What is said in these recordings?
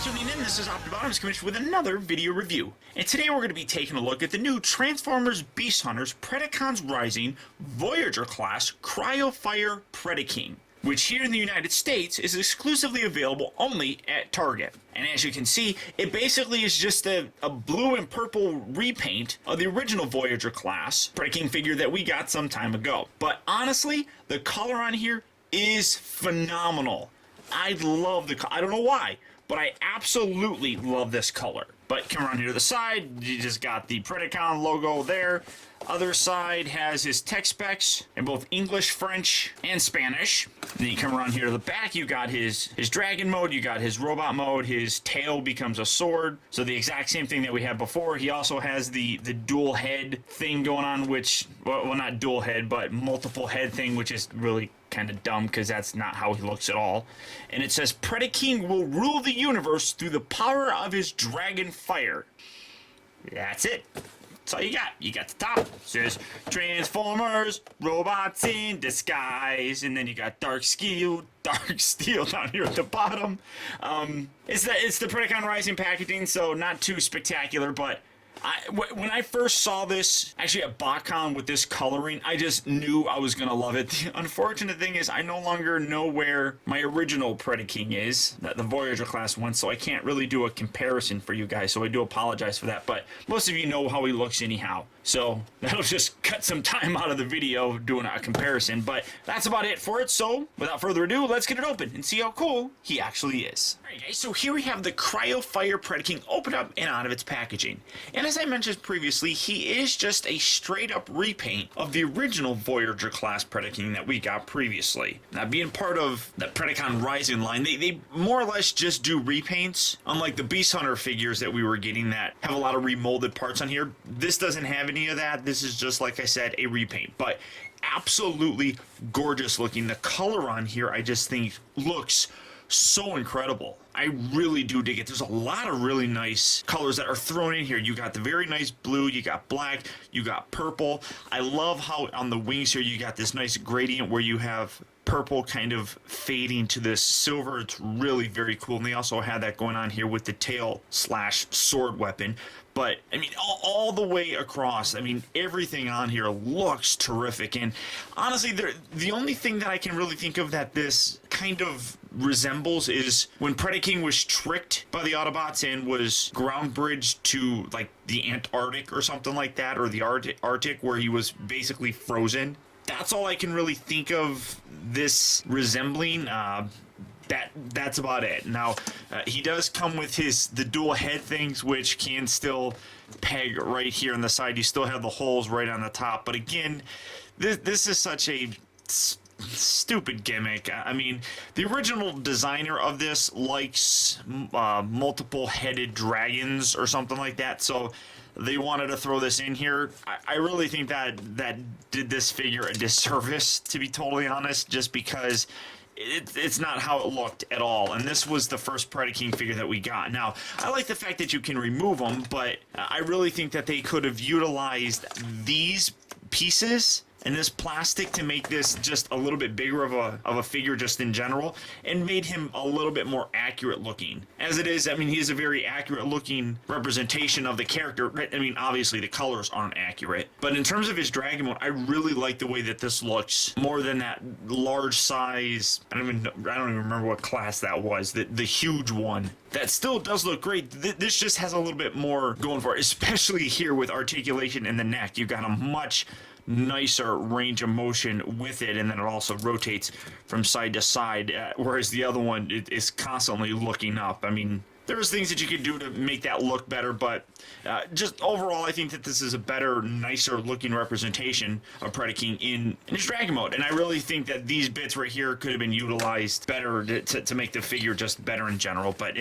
tuning in. This is Optibotimus commissioned with another video review. And today we're going to be taking a look at the new Transformers Beast Hunters Predacons Rising Voyager class Cryofire Predaking, which here in the United States is exclusively available only at Target. And as you can see, it basically is just a blue and purple repaint of the original Voyager class Predaking figure that we got some time ago. But honestly, the color on here is phenomenal. I love the color. I don't know why, but I absolutely love this color. But come around here to the side, you just got the Predacon logo there. Other side has his tech specs in both English, French, and Spanish. Then you come around here to the back, you got his dragon mode, you got his robot mode, his tail becomes a sword. So the exact same thing that we had before. He also has the dual head thing going on, which, well, not dual head, but multiple head thing, which is really kind of dumb because that's not how he looks at all. And it says Predaking will rule the universe through the power of his dragon fire. That's it. That's all you got. You got the top. It says Transformers, robots in disguise, and then you got dark steel down here at the bottom. It's the Predacon Rising packaging, so not too spectacular, but when I first saw this, actually at BotCon with this coloring, I just knew I was going to love it. The unfortunate thing is I no longer know where my original Predaking is, the Voyager class one, so I can't really do a comparison for you guys, so I do apologize for that, but most of you know how he looks anyhow. So that'll just cut some time out of the video doing a comparison, but that's about it for it. So without further ado, let's get it open and see how cool he actually is. Alright guys, so here we have the Cryofire Predaking opened up and out of its packaging. And as I mentioned previously, he is just a straight up repaint of the original Voyager class Predaking that we got previously. Now being part of the Predacon Rising line, they more or less just do repaints, unlike the Beast Hunter figures that we were getting that have a lot of remolded parts on here. This doesn't have any of that. This is just, like I said, a repaint, but absolutely gorgeous looking. The color on here I just think looks so incredible. I really do dig it. There's a lot of really nice colors that are thrown in here. You got the very nice blue, you got black, you got purple. I love how on the wings here you got this nice gradient where you have purple kind of fading to this silver. It's really very cool. And they also had that going on here with the tail slash sword weapon. But I mean, all the way across, I mean, everything on here looks terrific. And honestly, the only thing that I can really think of that this kind of resembles is when Predaking was tricked by the Autobots and was ground bridged to like the Antarctic or something like that, or the Arctic, where he was basically frozen. That's all I can really think of this resembling. That's about it. Now, he does come with the dual head things, which can still peg right here on the side. You still have the holes right on the top. But again, this is such a stupid gimmick. I mean, the original designer of this likes multiple headed dragons or something like that, so they wanted to throw this in here. I really think that did this figure a disservice, to be totally honest, just because it's not how it looked at all. And this was the first Predaking figure that we got. Now, I like the fact that you can remove them, but I really think that they could have utilized these pieces and this plastic to make this just a little bit bigger of a figure just in general, and made him a little bit more accurate looking. As it is, I mean, he is a very accurate looking representation of the character. I mean, obviously the colors aren't accurate, but in terms of his dragon mode, I really like the way that this looks more than that large size. I don't even remember what class that was. The huge one. That still does look great. This just has a little bit more going for it, especially here with articulation in the neck. You got a much nicer range of motion with it, and then it also rotates from side to side, whereas the other one is constantly looking up. I mean, there's things that you could do to make that look better, but just overall, I think that this is a better, nicer looking representation of Predaking in his dragon mode. And I really think that these bits right here could have been utilized better to make the figure just better in general, but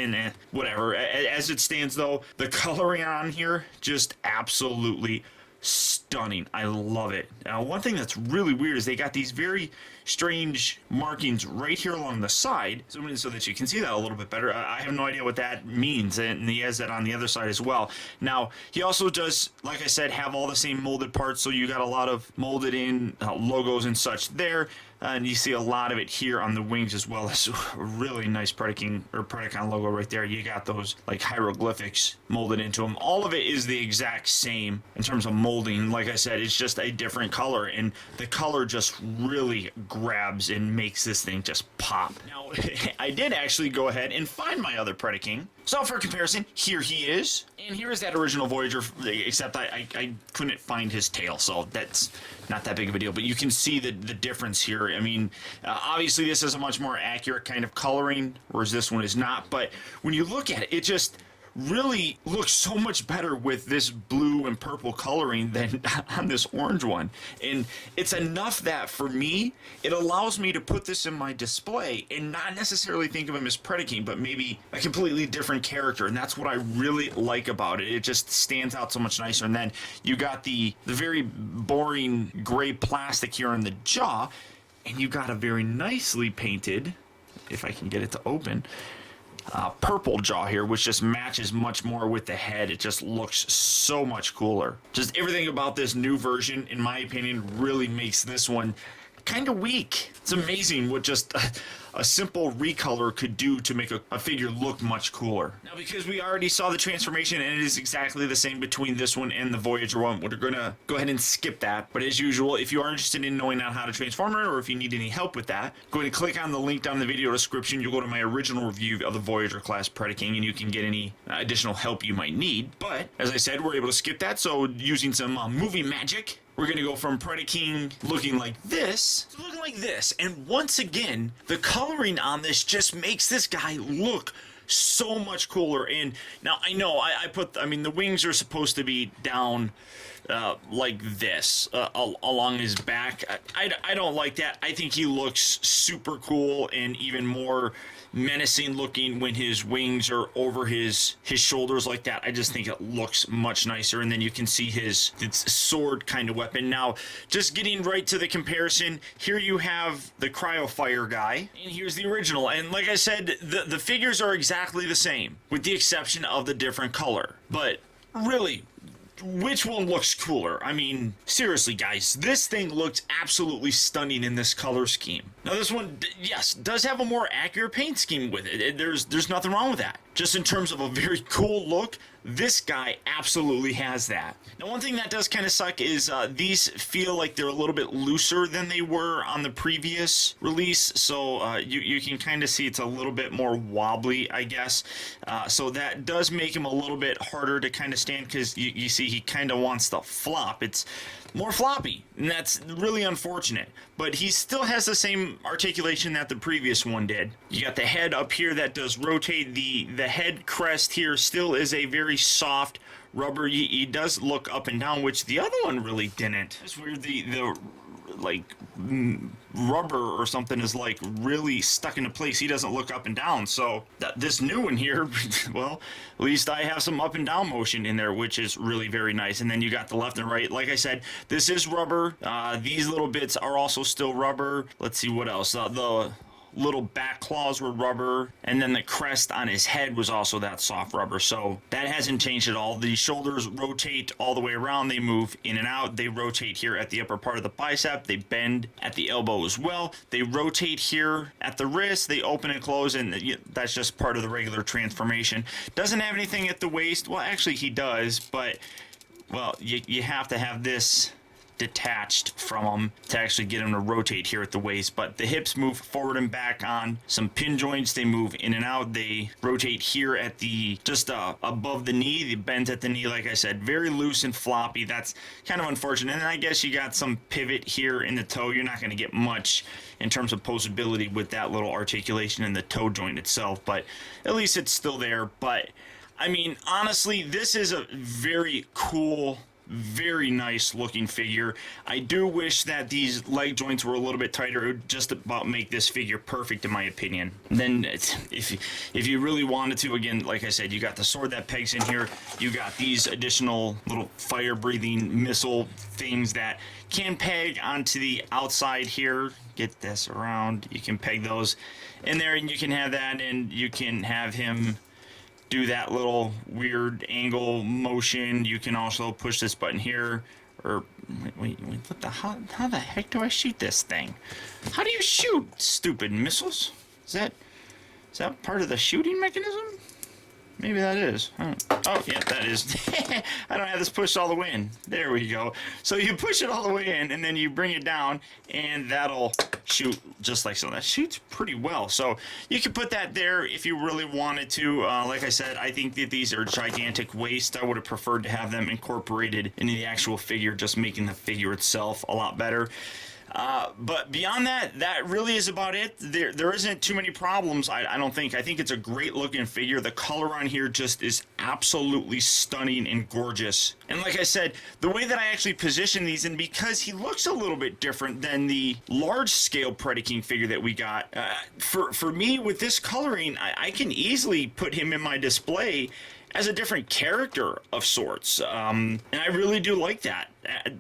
whatever. As it stands though, the coloring on here, just absolutely stunning. I love it. Now, one thing that's really weird is they got these very strange markings right here along the side, so that you can see that a little bit better. I have no idea what that means, and he has that on the other side as well. Now, he also does, like I said, have all the same molded parts, so you got a lot of molded in logos and such there. and you see a lot of it here on the wings as well. As a really nice Predaking or Predacon logo right there. You got those like hieroglyphics molded into them. All of it is the exact same in terms of molding. Like I said, it's just a different color, and the color just really grabs and makes this thing just pop. Now, I did actually go ahead and find my other Predaking. So for comparison, here he is, and here is that original Voyager, except I couldn't find his tail, so that's not that big of a deal. But you can see the difference here. I mean, obviously this is a much more accurate kind of coloring, whereas this one is not. But when you look at it, it just really looks so much better with this blue and purple coloring than on this orange one. And it's enough that for me, it allows me to put this in my display and not necessarily think of him as Predaking, but maybe a completely different character. And that's what I really like about it. It just stands out so much nicer. And then you got the very boring gray plastic here on the jaw, and you got a very nicely painted, if I can get it to open, purple jaw here, which just matches much more with the head. It just looks so much cooler. Just everything about this new version, in my opinion, really makes this one kind of weak. It's amazing what just a simple recolor could do to make a figure look much cooler. Now, because we already saw the transformation and it is exactly the same between this one and the Voyager one, we're gonna go ahead and skip that. But as usual, if you are interested in knowing how to transform it, or if you need any help with that, go ahead and click on the link down in the video description. You'll go to my original review of the Voyager class Predaking, and you can get any additional help you might need. But as I said, we're able to skip that, so using some movie magic, we're going to go from Predaking looking like this to looking like this. And once again, the coloring on this just makes this guy look so much cooler. And now I know I mean, the wings are supposed to be down like this along his back. I don't like that. I think he looks super cool and even more menacing looking when his wings are over his shoulders like that. I just think it looks much nicer. And then you can see his sword kind of weapon. Now, just getting right to the comparison, here you have the Cryofire guy, and here's the original. And like I said, the figures are exactly the same, with the exception of the different color. But really, which one looks cooler? I mean, seriously, guys, this thing looks absolutely stunning in this color scheme. Now, this one, yes, does have a more accurate paint scheme with it. There's nothing wrong with that. Just in terms of a very cool look, this guy absolutely has that. Now, one thing that does kind of suck is these feel like they're a little bit looser than they were on the previous release. So you can kind of see it's a little bit more wobbly, I guess. So that does make him a little bit harder to kind of stand, because you see he kind of wants to flop. It's more floppy, and that's really unfortunate. But he still has the same articulation that the previous one did. You got the head up here that does rotate. The head crest here still is a very soft rubber. He does look up and down, which the other one really didn't. It's weird. The like rubber or something is like really stuck into place. He doesn't look up and down. So this new one here, well, at least I have some up and down motion in there, which is really very nice. And then you got the left and right. Like I said, this is rubber. These little bits are also still rubber. Let's see what else. The little back claws were rubber, and then the crest on his head was also that soft rubber, so that hasn't changed at all. The shoulders rotate all the way around, they move in and out, they rotate here at the upper part of the bicep, they bend at the elbow as well, they rotate here at the wrist, they open and close, and that's just part of the regular transformation. Doesn't have anything at the waist. Well, actually he does, but well, you have to have this detached from them to actually get them to rotate here at the waist. But the hips move forward and back on some pin joints, they move in and out, they rotate here at the just above the knee, the bend at the knee. Like I said, very loose and floppy. That's kind of unfortunate. And I guess you got some pivot here in the toe. You're not going to get much in terms of posability with that little articulation in the toe joint itself, but at least it's still there. But I mean, honestly, this is a very cool, very nice looking figure. I do wish that these leg joints were a little bit tighter. It would just about make this figure perfect in my opinion. Then if you really wanted to, again, like I said, you got the sword that pegs in here, you got these additional little fire breathing missile things that can peg onto the outside here. Get this around, you can peg those in there, and you can have that, and you can have him do that little weird angle motion. You can also push this button here Or wait, what the how the heck do I shoot this thing? How do you shoot stupid missiles? Is that part of the shooting mechanism? Maybe that is. Oh, yeah, that is. I don't have this pushed all the way in. There we go. So you push it all the way in, and then you bring it down, and that'll shoot just like so. That shoots pretty well. So you can put that there if you really wanted to. Like I said, I think that these are gigantic waste. I would have preferred to have them incorporated into the actual figure, just making the figure itself a lot better. But beyond that, that really is about it. There isn't too many problems, I don't think. I think it's a great looking figure. The color on here just is absolutely stunning and gorgeous. And like I said, the way that I actually position these, and because he looks a little bit different than the large scale Predaking figure that we got, for me with this coloring, I can easily put him in my display as a different character of sorts, and I really do like that.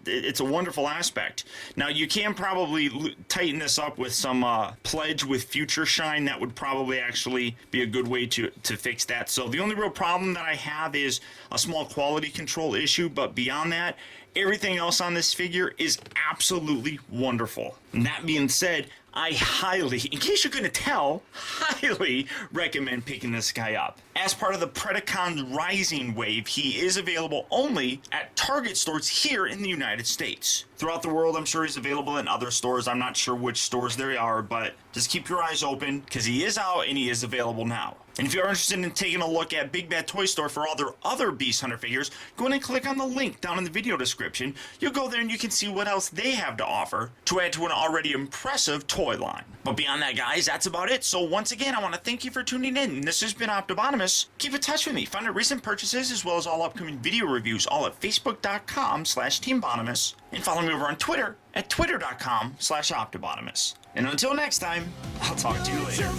It's a wonderful aspect. Now, you can probably tighten this up with some pledge with future shine. That would probably actually be a good way to fix that. So the only real problem that I have is a small quality control issue, but beyond that, everything else on this figure is absolutely wonderful. And that being said, I highly, in case you couldn't tell, highly recommend picking this guy up. As part of the Predacons Rising wave, he is available only at Target stores here in the United States. Throughout the world, I'm sure he's available in other stores. I'm not sure which stores they are, but just keep your eyes open because he is out and he is available now. And if you're interested in taking a look at Big Bad Toy Store for all their other Beast Hunter figures, go ahead and click on the link down in the video description. You'll go there and you can see what else they have to offer to add to an already impressive toy line. But beyond that, guys, that's about it. So once again, I want to thank you for tuning in. This has been Optibotimus. Keep in touch with me. Find out recent purchases as well as all upcoming video reviews all at facebook.com/teambotimus and follow me over on Twitter at twitter.com/Optibotimus. And until next time, I'll talk to you later.